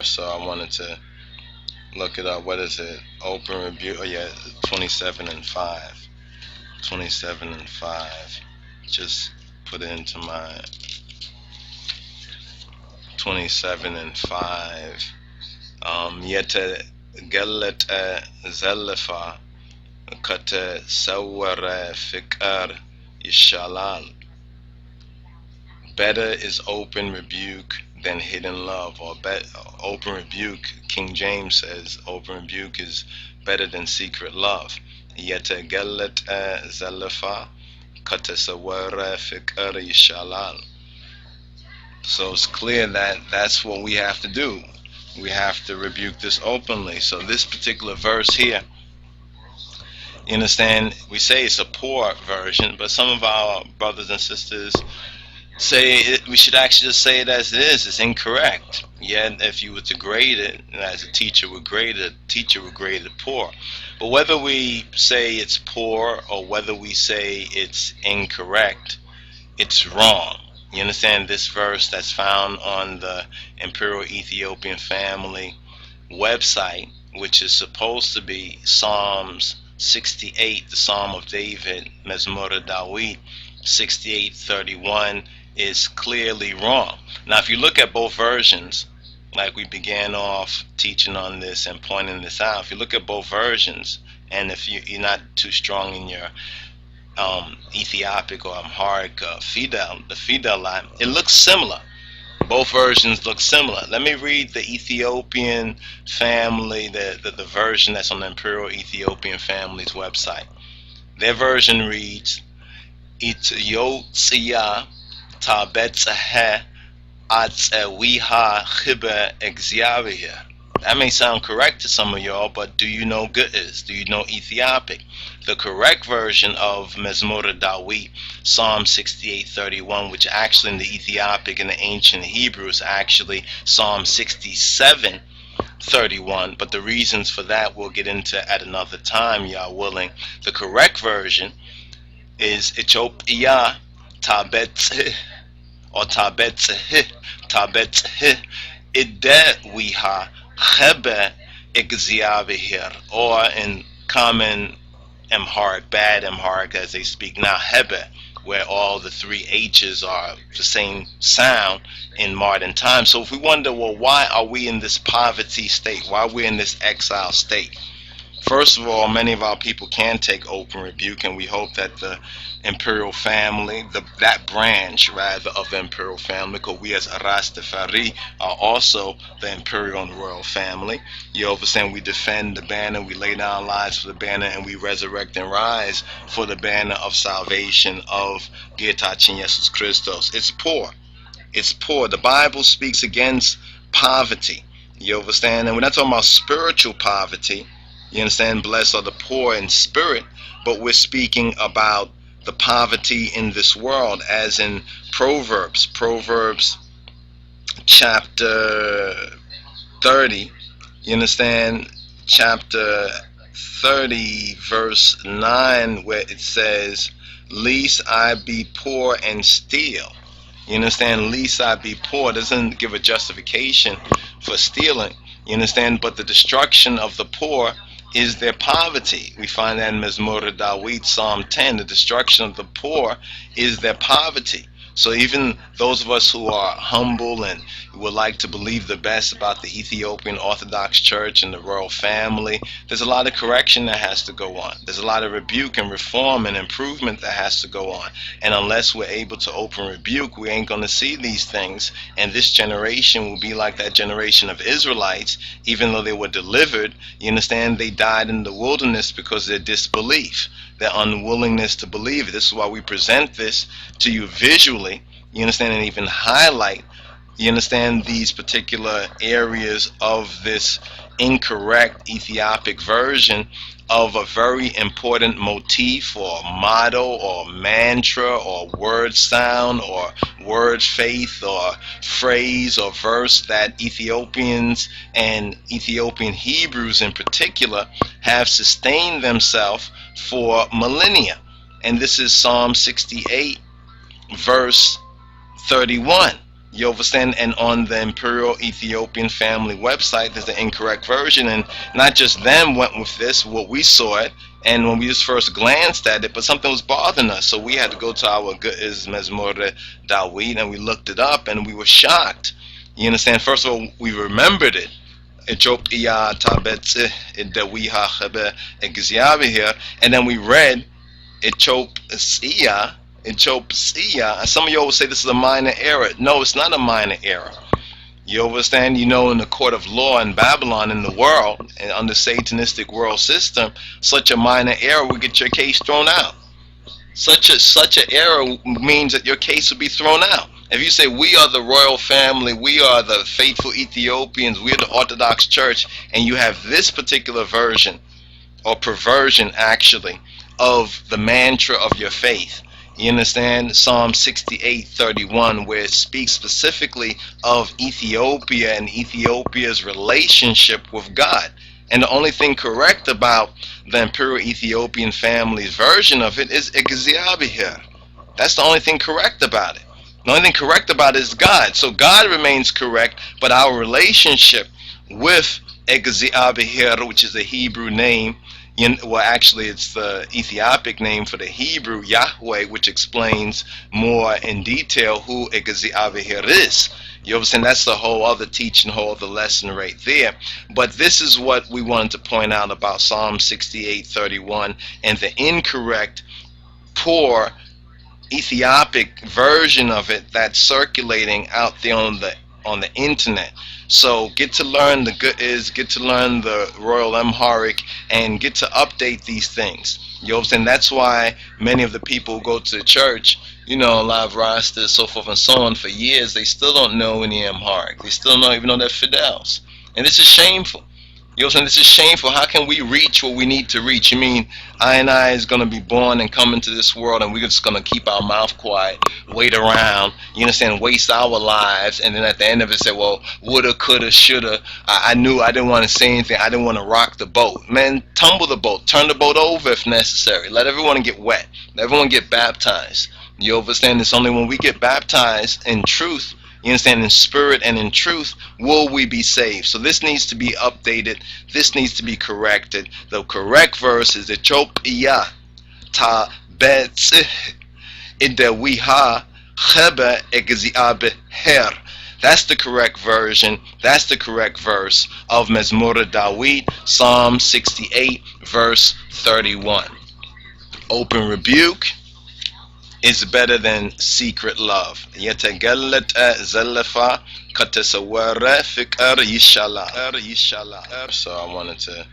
so I wanted to look it up. What is it? Open rebuke. Oh yeah, 27 and 5. 27 and 5. Just put it into my 27 and 5. Yete galet zelefa kate sawara fikar yishalal. Better is open rebuke than hidden love, or open rebuke. King James says open rebuke is better than secret love. Yete galet zelefa kate sawara fikar yishalal. So it's clear that that's what we have to do. We have to rebuke this openly. So this particular verse here, you understand, we say it's a poor version, but some of our brothers and sisters say we should actually just say it as it is. It's incorrect. Yet if you were to grade it, as a teacher would grade it, poor. But whether we say it's poor or whether we say it's incorrect, it's wrong. You understand, this verse that's found on the Imperial Ethiopian Family website, which is supposed to be Psalms 68, the Psalm of David, Mezmor Dawid 68:31, is clearly wrong. Now, if you look at both versions, like we began off teaching on this and pointing this out, if you look at both versions, and if you're not too strong in your Ethiopic or Amharic the Fidel line, it looks similar. Both versions look similar. Let me read the Ethiopian Family, the version that's on the Imperial Ethiopian Family's website. Their version reads, Ethiopia tabetzahe atzewiha chibe exyavia. That may sound correct to some of y'all, but do you know Ge'ez? Do you know Ethiopic? The correct version of Mezmor Dawid, Psalm 68:31, which actually in the Ethiopic and the ancient Hebrew is actually Psalm 67:31, but the reasons for that we'll get into at another time, y'all willing. The correct version is Ethiopia tabetzahe or tabetzahe idewiha Chebe Exyavihir, or in common Amharic, bad Amharic as they speak now, Hebe, where all the three H's are the same sound in modern times. So if we wonder, well, why are we in this poverty state? Why are we in this exile state? First of all, many of our people can take open rebuke, and we hope that the Imperial Family, that branch rather of the Imperial Family, because we as Rastafari are also the Imperial and Royal Family. You understand, we defend the banner, we lay down our lives for the banner, and we resurrect and rise for the banner of salvation of Getachin Jesus Christos. It's poor. It's poor. The Bible speaks against poverty. You understand? And we're not talking about spiritual poverty. You understand? Blessed are the poor in spirit, but we're speaking about the poverty in this world, as in Proverbs chapter 30, you understand, chapter 30 verse 9, where it says, least I be poor and steal. You understand? Least I be poor doesn't give a justification for stealing. You understand? But the destruction of the poor is their poverty. We find that in Mezmor Dawid, Psalm 10. The destruction of the poor is their poverty. So even those of us who are humble and would like to believe the best about the Ethiopian Orthodox Church and the royal family, there's a lot of correction that has to go on. There's a lot of rebuke and reform and improvement that has to go on. And unless we're able to open rebuke, we ain't going to see these things. And this generation will be like that generation of Israelites, even though they were delivered. You understand? They died in the wilderness because of their disbelief, their unwillingness to believe. This is why we present this to you visually, you understand, and even highlight, you understand, these particular areas of this incorrect Ethiopic version of a very important motif or motto or mantra or word sound or word faith or phrase or verse that Ethiopians and Ethiopian Hebrews in particular have sustained themselves for millennia. And this is Psalm 68 verse 31. You understand? And on the Imperial Ethiopian Family website, there's the incorrect version, and not just them went with this. What we saw it, and when we just first glanced at it, but something was bothering us, so we had to go to our good is Mezmore Dawid, and we looked it up, and we were shocked. You understand? First of all, we remembered it. ETHIOPIA tabetse idewiha chebe egziavi, and then we read ETHIOPIA. Some of you will say this is a minor error. No, it's not a minor error. You understand? You know, in the court of law in Babylon, in the world, and under Satanistic world system, such a minor error will get your case thrown out. Such an error means that your case will be thrown out. If you say we are the royal family, we are the faithful Ethiopians, we are the Orthodox Church, and you have this particular version, or perversion actually, of the mantra of your faith. You understand? Psalm 68:31, where it speaks specifically of Ethiopia and Ethiopia's relationship with God. And the only thing correct about the Imperial Ethiopian family's version of it is Egziabihir. That's the only thing correct about it. The only thing correct about it is God. So God remains correct, but our relationship with Egziabihir, which is a Hebrew name, well, actually, it's the Ethiopic name for the Hebrew Yahweh, which explains more in detail who Egziabihir is. You understand? That's the whole other teaching, whole other lesson right there. But this is what we wanted to point out about Psalm 68:31 and the incorrect, poor Ethiopic version of it that's circulating out there on the internet. So get to learn the good is, get to learn the Royal Amharic, and get to update these things. You know what I'm saying? That's why many of the people who go to the church, you know, a lot of Rastas, so forth and so on, for years, they still don't know any Amharic. They still don't even know their Fidels. And this is shameful. You know what I'm saying? This is shameful. How can we reach what we need to reach? You mean I is going to be born and come into this world, and we're just going to keep our mouth quiet, wait around, you understand, waste our lives, and then at the end of it say, well, woulda, coulda, shoulda, I knew I didn't want to say anything, I didn't want to rock the boat. Man, tumble the boat, turn the boat over if necessary. Let everyone get wet. Let everyone get baptized. You understand? It's only when we get baptized in truth, you understand, in spirit and in truth, will we be saved. So this needs to be updated. This needs to be corrected. The correct verse is ETHIOPIA ta bet idewiha chebe egziabihir. That's the correct version. That's the correct verse of Mezmore Dawid, Psalm 68, verse 31. Open rebuke is better than secret love. Yetagallat zalafa katasawara fikar yishala. So I wanted to